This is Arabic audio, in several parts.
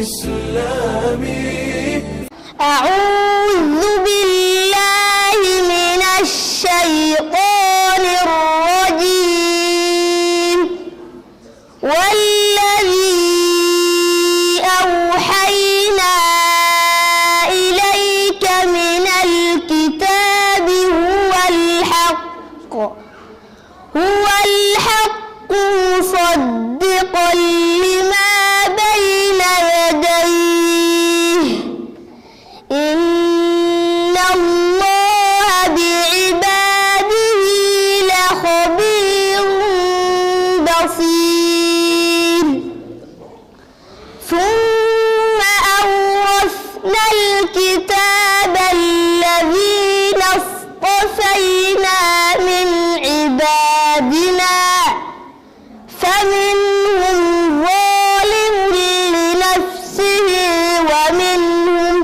إسلامي. أعوذ بالله من الشيطان الرجيم. والذي أوحينا إليك من الكتاب هو الحق مصدقا لما بين يديه. إن الله بعباده لخبير بصير. ثم أورثنا الكتاب الذين اصطفينا من عبادنا فمنهم ظالم لنفسه ومنهم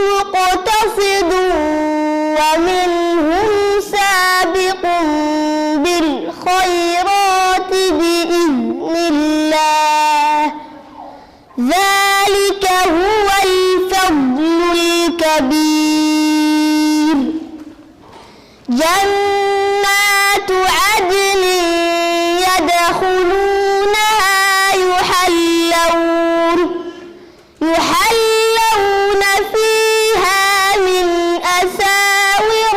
مقتصد ومنهم سابق بالخيرات بإذن الله. ذلك هو الفضل الكبير. جنات عدن يدخلونها يحلون فيها من أساور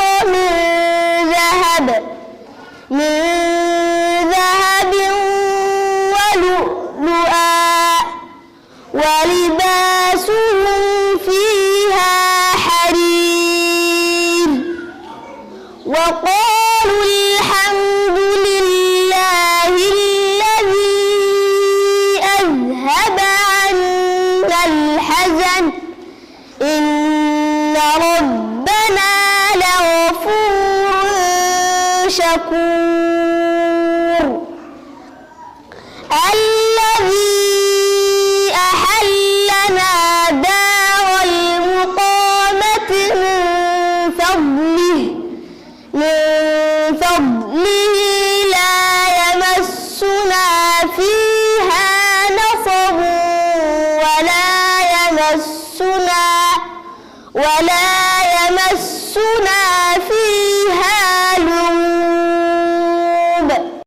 من ذهب ولؤلؤا ولباسهم فيها حرير. وقالوا الحمد لله الذي أذهب عنا الحزن إن ربنا لغفور شكور. الذي أحلنا دار المقامة من فضله لا يمسنا فيها نصب ولا يمسنا